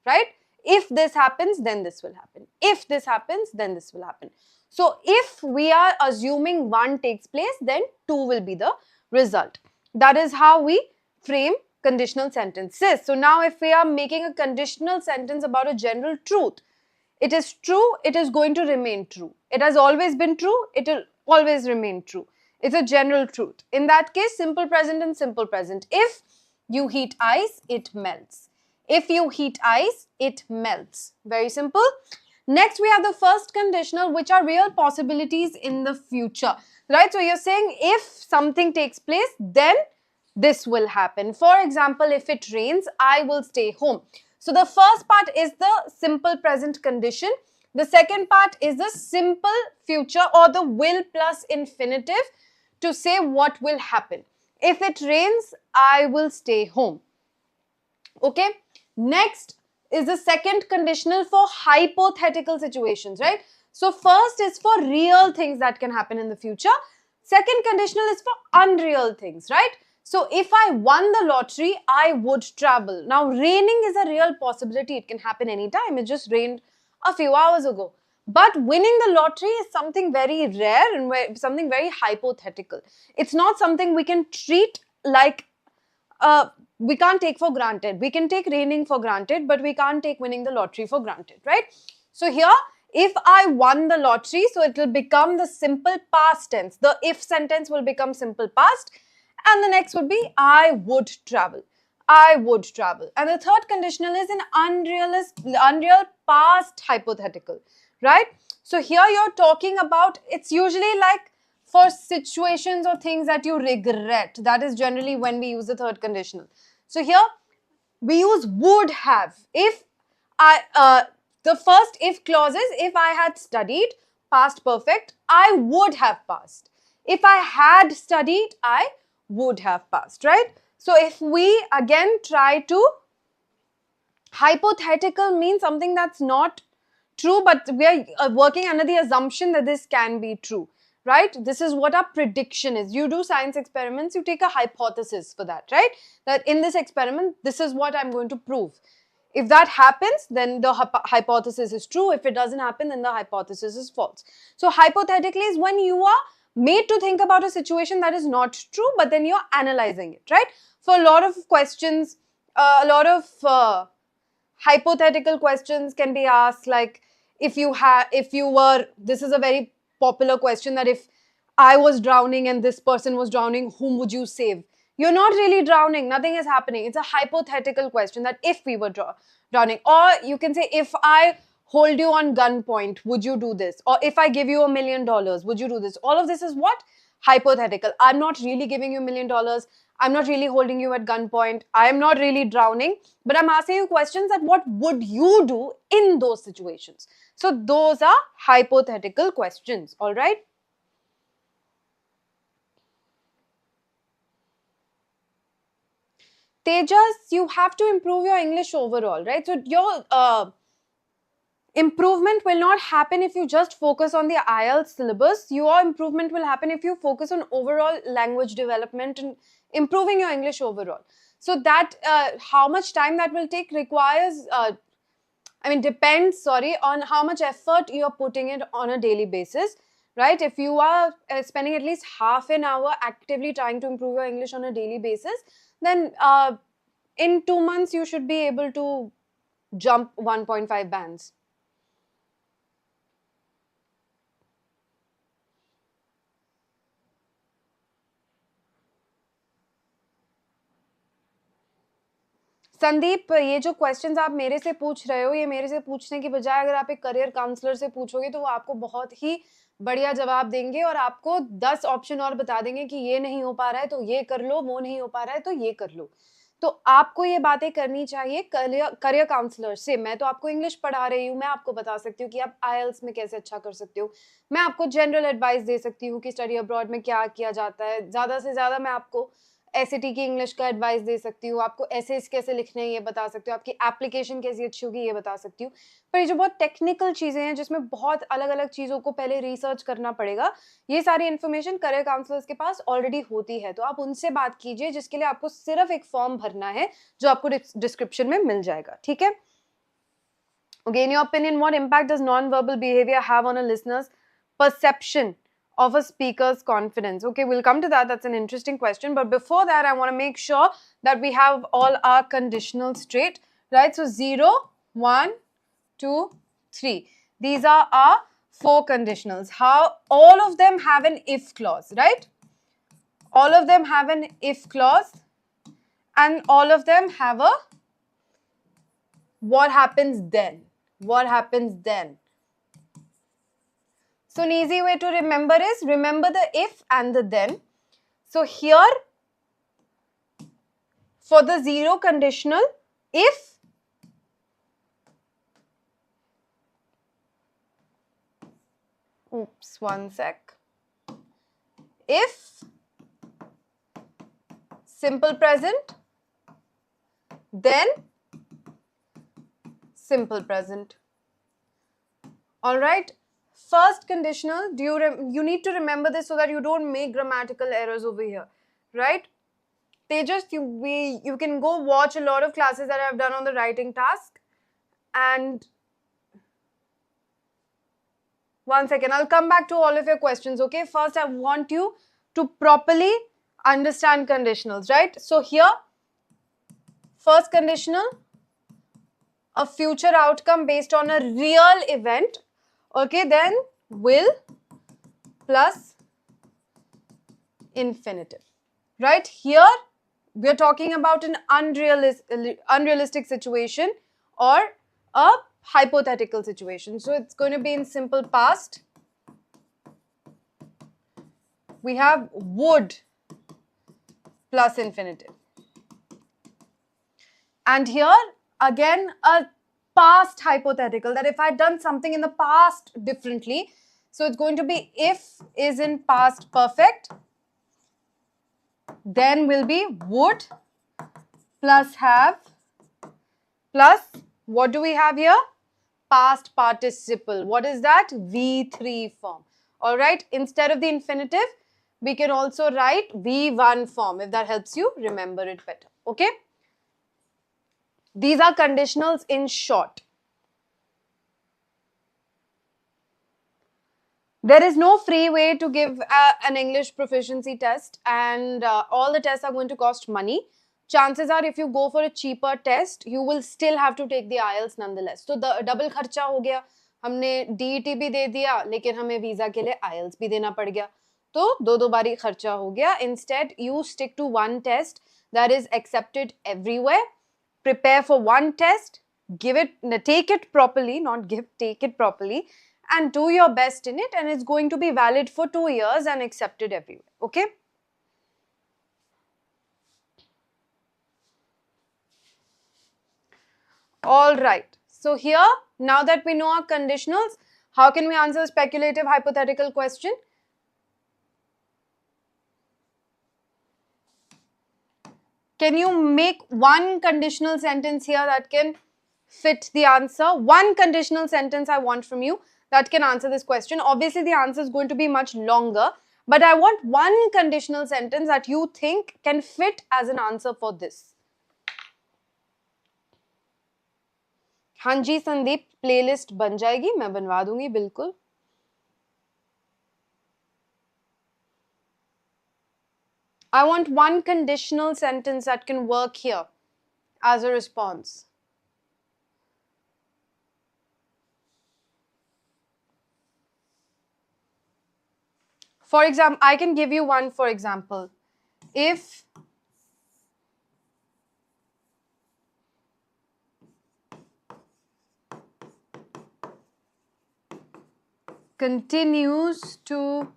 right? If this happens, then this will happen. If this happens, then this will happen. So if we are assuming 1 takes place, then 2 will be the result. That is how we frame conditional sentences. So now if we are making a conditional sentence about a general truth, it is true, it is going to remain true. It has always been true, it will always remain true. It's a general truth. In that case, simple present and simple present. If You heat ice, it melts. If you heat ice, it melts. Very simple. Next, we have the first conditional, which are real possibilities in the future. Right? So, you're saying if something takes place, then this will happen. For example, if it rains, I will stay home. So, the first part is the simple present condition. The second part is the simple future or the will plus infinitive to say what will happen. If it rains, I will stay home. Okay. Next is the second conditional for hypothetical situations, right? So first is for real things that can happen in the future. Second conditional is for unreal things, right? So if I won the lottery, I would travel. Now raining is a real possibility. It can happen anytime. It just rained a few hours ago. But winning the lottery is something very rare and something very hypothetical. It's not something we can treat like we can't take for granted. We can take raining for granted, but we can't take winning the lottery for granted, right? So here, if I won the lottery, so it will become the simple past tense. The if sentence will become simple past, and the next would be I would travel. I would travel. And the third conditional is an unreal past hypothetical, right? So here you're talking about, it's usually like for situations or things that you regret. That is generally when we use the third conditional. So here we use would have. If the first if clause is if I had studied, past perfect, I would have passed. If I had studied, I would have passed, right? So if we again try to, hypothetical means something that's not true, but we are working under the assumption that this can be true, right? This is what our prediction is. You do science experiments, you take a hypothesis for that, right? That in this experiment, this is what I'm going to prove. If that happens, then the hypothesis is true. If it doesn't happen, then the hypothesis is false. So hypothetically is when you are made to think about a situation that is not true, but then you're analyzing it, right? For a lot of questions, a lot of hypothetical questions can be asked, like this is a very popular question, that if I was drowning and this person was drowning, whom would you save? You're not really drowning, nothing is happening. It's a hypothetical question, that if we were drowning. Or you can say, if I hold you on gunpoint, would you do this? Or if I give you $1 million, would you do this? All of this is what? Hypothetical. I'm not really giving you $1 million. I'm not really holding you at gunpoint. I am not really drowning, but I'm asking you questions that what would you do in those situations? So those are hypothetical questions, all right? Tejas, you have to improve your English overall, right? So your improvement will not happen if you just focus on the IELTS syllabus. Your improvement will happen if you focus on overall language development and improving your English overall. So that how much time that will take requires, depends, on how much effort you are putting it on a daily basis, right? If you are spending at least half an hour actively trying to improve your English on a daily basis, then in 2 months you should be able to jump 1.5 bands. Sandeep, ये जो questions आप मेरे से पूछ रहे हो, ये मेरे से पूछने की बजाय अगर आप एक करियर काउंसलर से पूछोगे तो वो आपको बहुत ही बढ़िया जवाब देंगे और आपको 10 ऑप्शन और बता देंगे कि ये नहीं हो पा रहा है तो ये कर लो, वो नहीं हो पा रहा है तो ये कर लो. तो आपको ये बातें करनी चाहिए करियर काउंसलर से. मैं तो आपको इंग्लिश पढ़ा रही हूँ, मैं आपको बता सकती हूँ कि आप IELTS में कैसे अच्छा कर सकते हो. मैं आपको जनरल एडवाइस दे सकती हूँ कि स्टडी अब्रॉड में क्या किया जाता है. ज़्यादा से ज़्यादा मैं आपको SAT की इंग्लिश का एडवाइस दे सकती हूँ, आपको एसेस कैसे लिखने हैं ये बता सकती हूँ, आपकी एप्लीकेशन कैसी अच्छी होगी ये बता सकती हूँ. पर ये जो बहुत टेक्निकल चीज़ें हैं जिसमें बहुत अलग अलग चीज़ों को पहले रिसर्च करना पड़ेगा, ये सारी इन्फॉर्मेशन करियर काउंसलर्स के पास ऑलरेडी होती है. तो आप उनसे बात कीजिए, जिसके लिए आपको सिर्फ एक फॉर्म भरना है जो आपको डिस्क्रिप्शन में मिल जाएगा. ठीक है. Okay, in your opinion, what impact does non-verbal behavior have on a listener's perception of a speaker's confidence? Okay, we'll come to that. That's an interesting question. But before that, I want to make sure that we have all our conditionals straight, right? So 0, 1, 2, 3. These are our 4 conditionals. How all of them have an if clause, right? All of them have an if clause. and all of them have a what happens then. What happens then? So an easy way to remember is remember the if and the then. So here for the zero conditional, if oops, one sec. If simple present, then simple present. All right. First conditional, you need to remember this so that you don't make grammatical errors over here, right? Tejas, you can go watch a lot of classes that I've done on the writing task. And one second, I'll come back to all of your questions, okay? First, I want you to properly understand conditionals, right? So here, first conditional, a future outcome based on a real event, okay? Then will plus infinitive, right? Here, we're talking about an unrealistic situation or a hypothetical situation. So it's going to be in simple past. We have would plus infinitive. And here again a past hypothetical, that if I'd done something in the past differently, so it's going to be if is in past perfect, then will be would plus have plus what do we have here? Past participle. What is that? V3 form. All right. Instead of the infinitive, we can also write V1 form if that helps you remember it better. Okay. These are conditionals in short. There is no free way to give an English proficiency test, and all the tests are going to cost money. Chances are if you go for a cheaper test, you will still have to take the IELTS nonetheless. So the double खर्चा हो गया, हमने DET भी दे दिया, लेकिन हमें visa के लिए IELTS भी देना पड़ गया, तो दो बारी खर्चा हो गया. Instead, you stick to one test that is accepted everywhere. Prepare for one test, take it properly, take it properly, and do your best in it, and it's going to be valid for 2 years and accepted everywhere. Okay. All right. So here, now that we know our conditionals, how can we answer a speculative hypothetical question? Can you make one conditional sentence here that can fit the answer? One conditional sentence I want from you that can answer this question. Obviously, the answer is going to be much longer, but I want one conditional sentence that you think can fit as an answer for this. हाँ जी Sandeep, playlist बन जाएगी, मैं बनवा दूंगी बिल्कुल. I want one conditional sentence that can work here as a response. For example, I can give you one for example. If continues to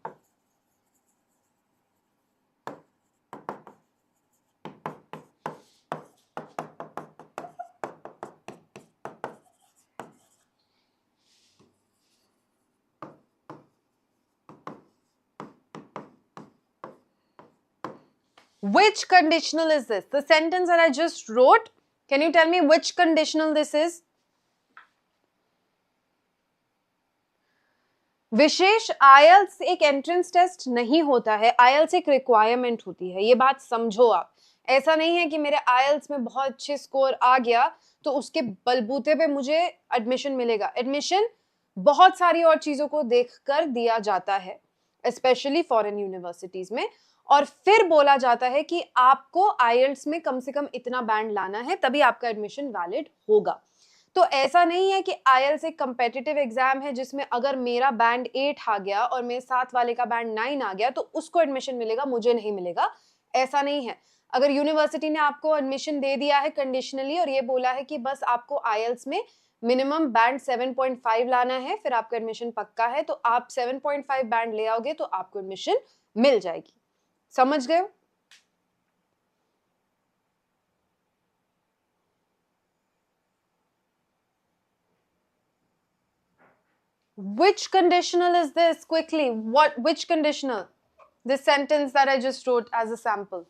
which conditional is this? The sentence that I just wrote, can you tell me which conditional this is? विशेष IELTS एक entrance test नहीं होता है, IELTS एक requirement होती है, ये बात समझो आप. ऐसा नहीं है कि मेरे IELTS में बहुत अच्छे स्कोर आ गया तो उसके बलबूते पे मुझे एडमिशन मिलेगा. एडमिशन बहुत सारी और चीजों को देखकर दिया जाता है, स्पेशली फॉरेन यूनिवर्सिटीज में, और फिर बोला जाता है कि आपको IELTS में कम से कम इतना बैंड लाना है तभी आपका एडमिशन वैलिड होगा. तो ऐसा नहीं है कि IELTS एक कंपेटिटिव एग्जाम है जिसमें अगर मेरा बैंड 8 आ गया और मेरे साथ वाले का बैंड 9 आ गया तो उसको एडमिशन मिलेगा, मुझे नहीं मिलेगा. ऐसा नहीं है. अगर यूनिवर्सिटी ने आपको एडमिशन दे दिया है कंडीशनली और ये बोला है कि बस आपको आईएल्स में मिनिमम बैंड 7.5 लाना है, फिर आपका एडमिशन पक्का है, तो आप 7.5 बैंड ले आओगे तो आपको एडमिशन मिल जाएगी. समझ गए? Which conditional is this? Quickly, which conditional? This sentence that I just wrote as a sample.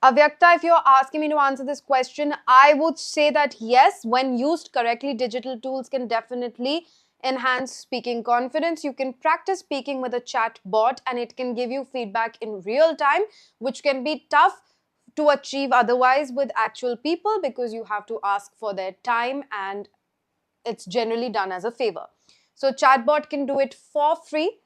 Avyakta, if you're asking me to answer this question, I would say that yes, when used correctly, digital tools can definitely enhance speaking confidence. You can practice speaking with a chat bot and it can give you feedback in real time, which can be tough to achieve otherwise with actual people because you have to ask for their time and it's generally done as a favor. So chatbot can do it for free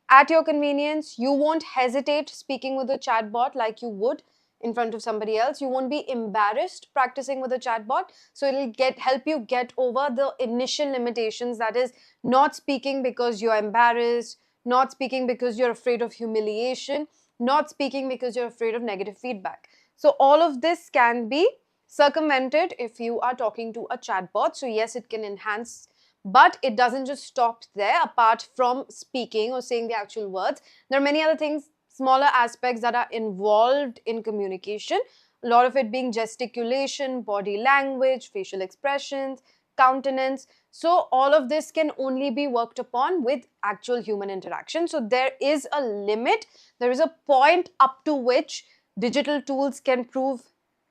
at your convenience. You won't hesitate speaking with a chatbot like you would in front of somebody else. You won't be embarrassed practicing with a chatbot. So it'll help you get over the initial limitations, that is not speaking because you're embarrassed, not speaking because you're afraid of humiliation, not speaking because you're afraid of negative feedback. So all of this can be circumvented if you are talking to a chatbot. So yes, it can enhance, but it doesn't just stop there. Apart from speaking or saying the actual words, there are many other things, smaller aspects that are involved in communication. A lot of it being gesticulation, body language, facial expressions, countenance. So all of this can only be worked upon with actual human interaction. So there is a limit. There is a point up to which digital tools can prove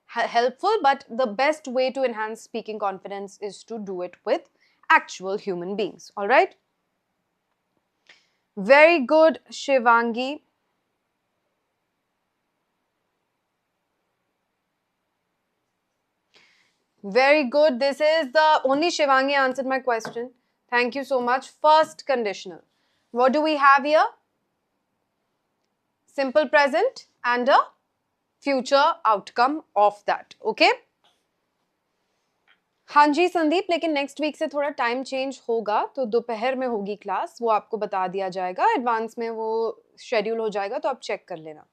helpful, but the best way to enhance speaking confidence is to do it with actual human beings. All right? Very good, Shivangi. Very good. This is the only Shivangi answered my question. Thank you so much. First conditional. What do we have here? Simple present and a future outcome of that. Okay? हाँ जी संदीप, लेकिन next week से थोड़ा time change होगा, तो दोपहर में होगी class, वो आपको बता दिया जाएगा, एडवांस में वो शेड्यूल हो जाएगा, तो आप चेक कर लेना.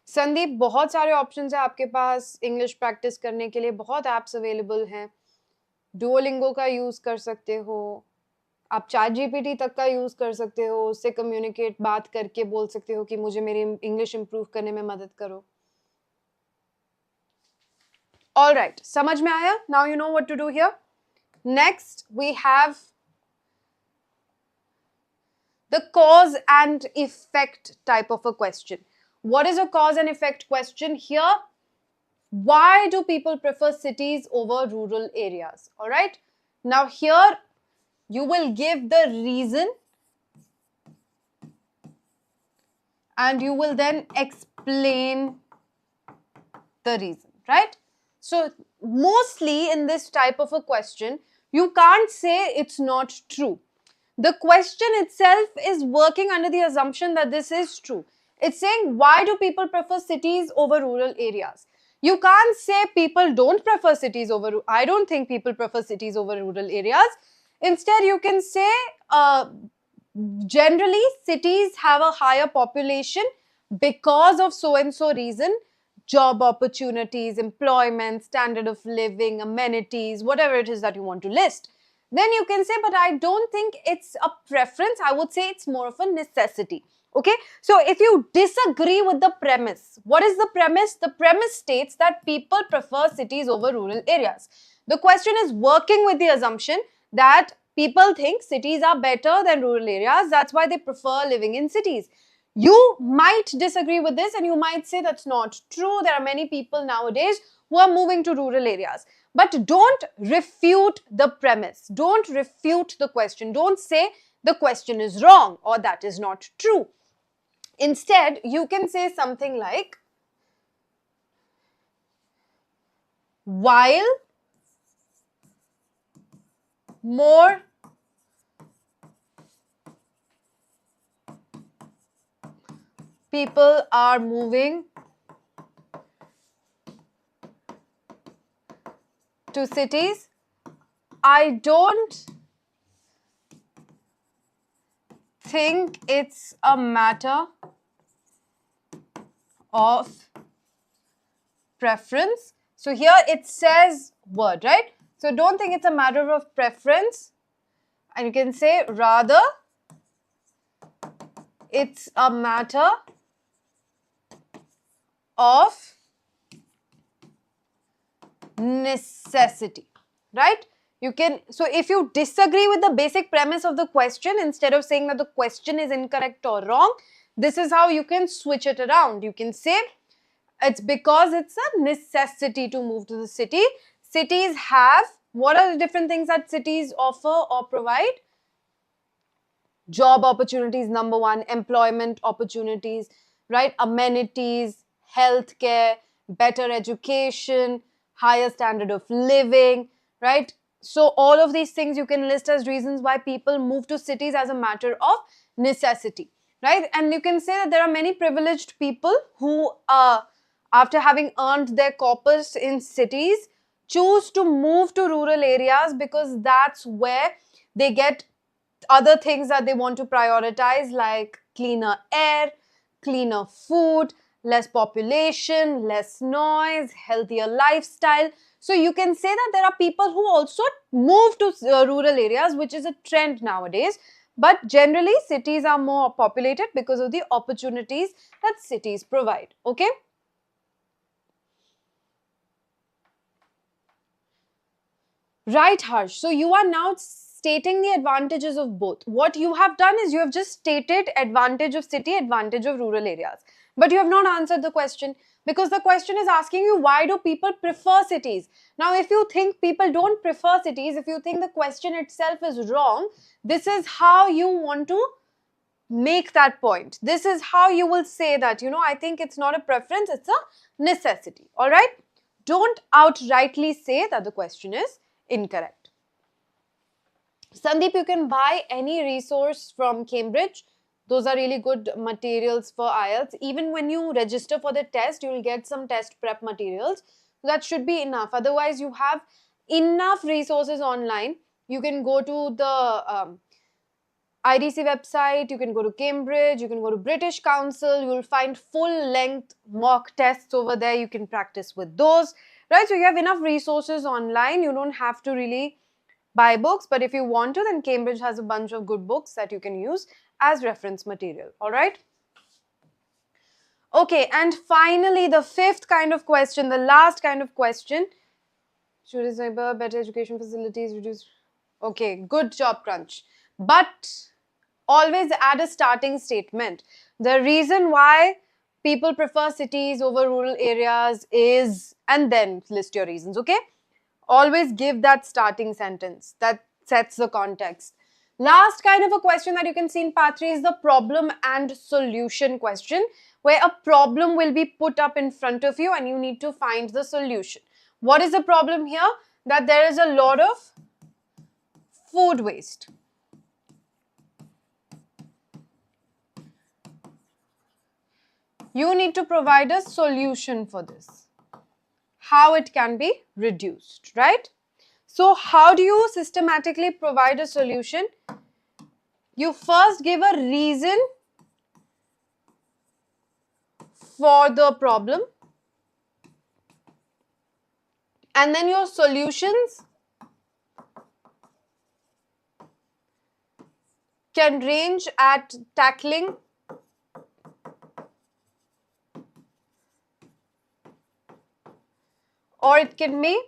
संदीप, बहुत सारे ऑप्शंस हैं आपके पास इंग्लिश प्रैक्टिस करने के लिए, बहुत ऐप्स अवेलेबल हैं. डुओलिंगो का यूज़ कर सकते हो आप, चैट जीपीटी तक का यूज़ कर सकते हो, उससे कम्युनिकेट बात करके बोल सकते हो कि मुझे मेरी इंग्लिश इंप्रूव करने में मदद करो. All right, समझ में आया? Now you know what to do here. Next, we have the cause and effect type of a question. What is a cause and effect question here? Why do people prefer cities over rural areas? All right. Now here you will give the reason and you will then explain the reason, right? So mostly in this type of a question, you can't say it's not true. The question itself is working under the assumption that this is true. It's saying, why do people prefer cities over rural areas? You can't say people don't prefer cities over, I don't think people prefer cities over rural areas. Instead, you can say, generally, cities have a higher population because of so and so reason. Job opportunities, employment, standard of living, amenities, whatever it is that you want to list. Then you can say, but I don't think it's a preference. I would say it's more of a necessity. Okay. So if you disagree with the premise, what is the premise? The premise states that people prefer cities over rural areas. The question is working with the assumption that people think cities are better than rural areas. That's why they prefer living in cities. You might disagree with this and you might say that's not true. There are many people nowadays who are moving to rural areas. But don't refute the premise. Don't refute the question. Don't say the question is wrong or that is not true. Instead, you can say something like, while more people are moving to cities. I don't think it's a matter of preference. So here it says word, right? So don't think it's a matter of preference. And you can say rather it's a matter of necessity, right? You can, so if you disagree with the basic premise of the question, instead of saying that the question is incorrect or wrong, this is how you can switch it around. You can say it's because it's a necessity to move to the city. Cities have, what are the different things that cities offer or provide? Job opportunities, number one, employment opportunities, right? Amenities, healthcare, better education, higher standard of living, right? So all of these things you can list as reasons why people move to cities as a matter of necessity, right? And you can say that there are many privileged people who, after having earned their corpus in cities, choose to move to rural areas because that's where they get other things that they want to prioritize, like cleaner air, cleaner food, less population, less noise, healthier lifestyle. So you can say that there are people who also move to rural areas, which is a trend nowadays. But generally, cities are more populated because of the opportunities that cities provide. Okay? Right, Harsh. So you are now stating the advantages of both. What you have done is you have just stated advantage of city, advantage of rural areas. But you have not answered the question, because the question is asking you, why do people prefer cities? Now, if you think people don't prefer cities, if you think the question itself is wrong, this is how you want to make that point. This is how you will say that, I think it's not a preference, it's a necessity. All right? Don't outrightly say that the question is incorrect. Sandeep, you can buy any resource from Cambridge. Those are really good materials for IELTS. Even when you register for the test, you will get some test prep materials. That should be enough. Otherwise, you have enough resources online. You can go to the IDC website, you can go to Cambridge, you can go to British Council, you will find full-length mock tests over there. You can practice with those, right? So you have enough resources online. You don't have to really buy books, but if you want to, then Cambridge has a bunch of good books that you can use as reference material, all right? Okay, and finally, the fifth kind of question, the last kind of question. Should I say better education facilities, reduce? Okay, good job, Crunch. But always add a starting statement. The reason why people prefer cities over rural areas is, and then list your reasons, okay? Always give that starting sentence that sets the context. Last kind of a question that you can see in part 3 is the problem and solution question, where a problem will be put up in front of you and you need to find the solution. What is the problem here? That there is a lot of food waste. You need to provide a solution for this. How it can be reduced, right? So how do you systematically provide a solution? You first give a reason for the problem, and then your solutions can range at tackling or it can be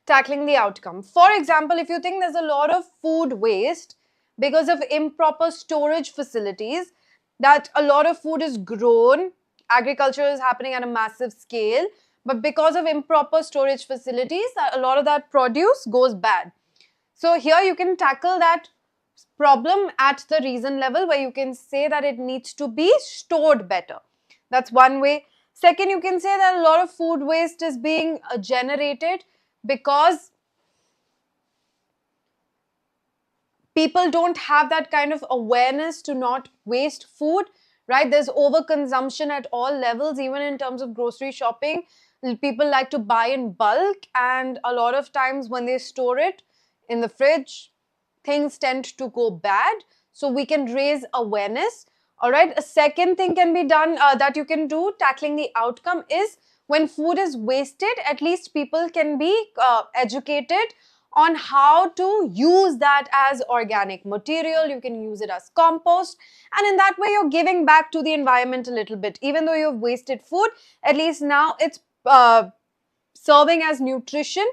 tackling the outcome. For example, if you think there's a lot of food waste because of improper storage facilities, that a lot of food is grown, agriculture is happening at a massive scale, but because of improper storage facilities, a lot of that produce goes bad. So here you can tackle that problem at the reason level, where you can say that it needs to be stored better. That's one way. Second, you can say that a lot of food waste is being generated because people don't have that kind of awareness to not waste food, right? There's overconsumption at all levels, even in terms of grocery shopping. People like to buy in bulk, and a lot of times when they store it in the fridge, things tend to go bad. So we can raise awareness. All right. A second thing can be done that you can do, tackling the outcome, is when food is wasted, at least people can be educated on how to use that as organic material. You can use it as compost, and in that way you're giving back to the environment a little bit. Even though you've wasted food, at least now it's serving as nutrition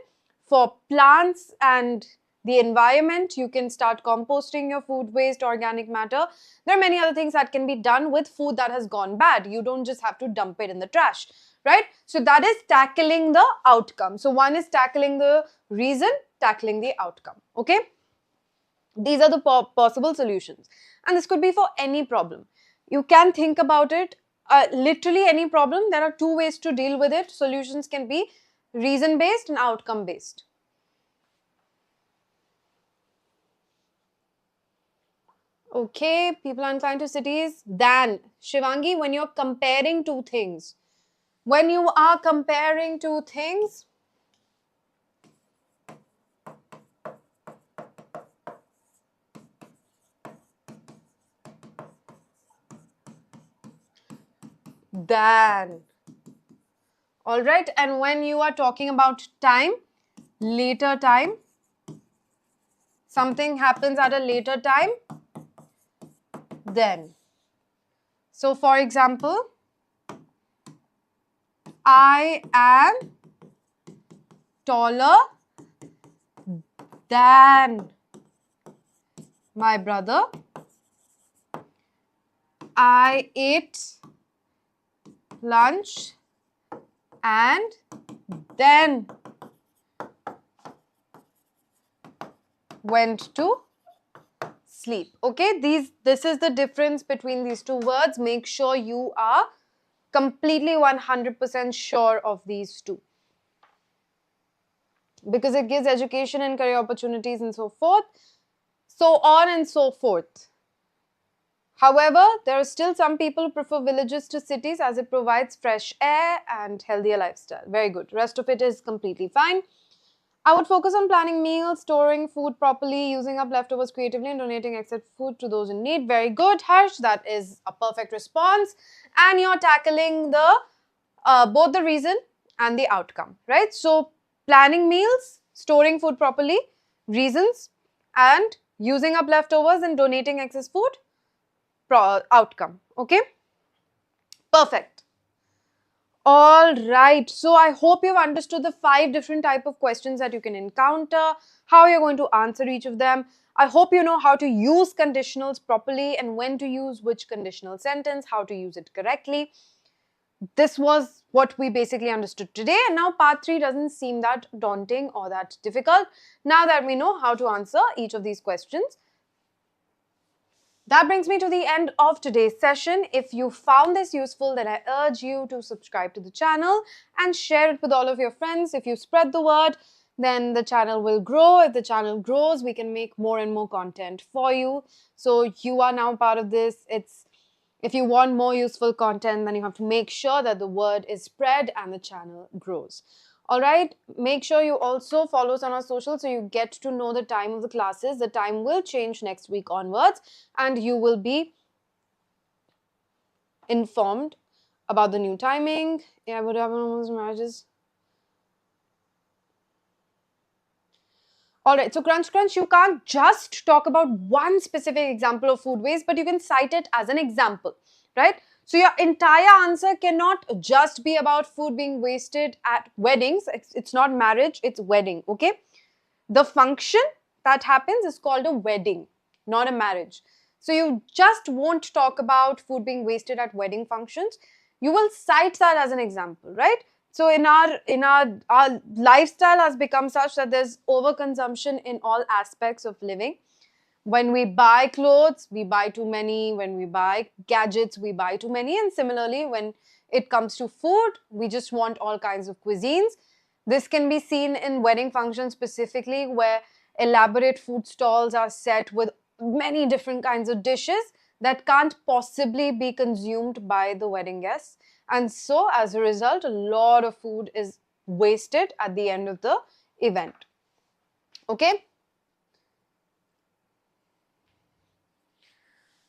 for plants and the environment. You can start composting your food waste, organic matter. There are many other things that can be done with food that has gone bad. You don't just have to dump it in the trash, right? So that is tackling the outcome. So one is tackling the reason, tackling the outcome, okay? These are the possible solutions. And this could be for any problem. You can think about it, literally any problem. There are two ways to deal with it. Solutions can be reason-based and outcome-based. Okay, people are inclined to cities. Then, Shivangi, when you're comparing two things, then all right, and when you are talking about time, later time, something happens at a later time, then. So for example, I am taller than my brother. I ate lunch and then went to sleep. Okay, this is the difference between these two words. Make sure you are completely 100% sure of these two, because it gives education and career opportunities and so forth, so on and so forth. However, there are still some people who prefer villages to cities as it provides fresh air and healthier lifestyle. Very good. Rest of it is completely fine. I would focus on planning meals, storing food properly, using up leftovers creatively, and donating excess food to those in need. Very good, Harsh. That is a perfect response. And you're tackling the both the reason and the outcome, right? So, planning meals, storing food properly, reasons, and using up leftovers and donating excess food, outcome. Okay? Perfect. All right, so I hope you've understood the 5 different type of questions that you can encounter, how you're going to answer each of them. I hope you know how to use conditionals properly and when to use which conditional sentence, how to use it correctly. This was what we basically understood today, and now part 3 doesn't seem that daunting or that difficult now that we know how to answer each of these questions. That brings me to the end of today's session. If you found this useful, then I urge you to subscribe to the channel and share it with all of your friends. If you spread the word, then the channel will grow. If the channel grows, we can make more and more content for you. So you are now part of this. If you want more useful content, then you have to make sure that the word is spread and the channel grows. All right, make sure you also follow us on our social so you get to know the time of the classes. The time will change next week onwards and you will be informed about the new timing. Yeah, what happens in marriages? All right, so crunch, you can't just talk about one specific example of food waste, but you can cite it as an example, right? So your entire answer cannot just be about food being wasted at weddings. It's not marriage, it's wedding, okay? The function that happens is called a wedding, not a marriage. So you just won't talk about food being wasted at wedding functions. You will cite that as an example, right? So in our lifestyle has become such that there's overconsumption in all aspects of living. When we buy clothes, we buy too many. When we buy gadgets, we buy too many. And similarly, when it comes to food, we just want all kinds of cuisines. This can be seen in wedding functions specifically, where elaborate food stalls are set with many different kinds of dishes. that can't possibly be consumed by the wedding guests. And so, as a result, a lot of food is wasted at the end of the event. Okay?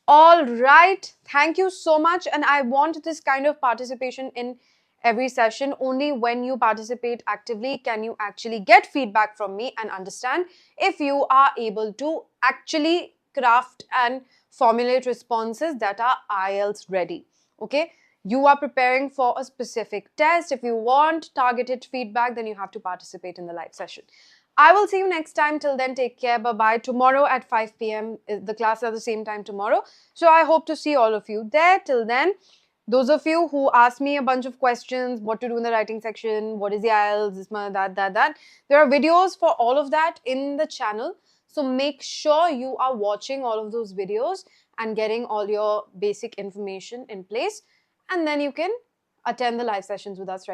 All right. Thank you so much. And I want this kind of participation in every session. Only when you participate actively can you actually get feedback from me and understand if you are able to actually craft and formulate responses that are IELTS ready. Okay? You are preparing for a specific test. If you want targeted feedback, then you have to participate in the live session. I will see you next time. Till then, take care. Bye-bye. Tomorrow at 5 p.m. The class at the same time tomorrow. So I hope to see all of you there. Till then, those of you who asked me a bunch of questions, what to do in the writing section, what is the IELTS, this, that. There are videos for all of that in the channel. So make sure you are watching all of those videos and getting all your basic information in place. And then you can attend the live sessions with us right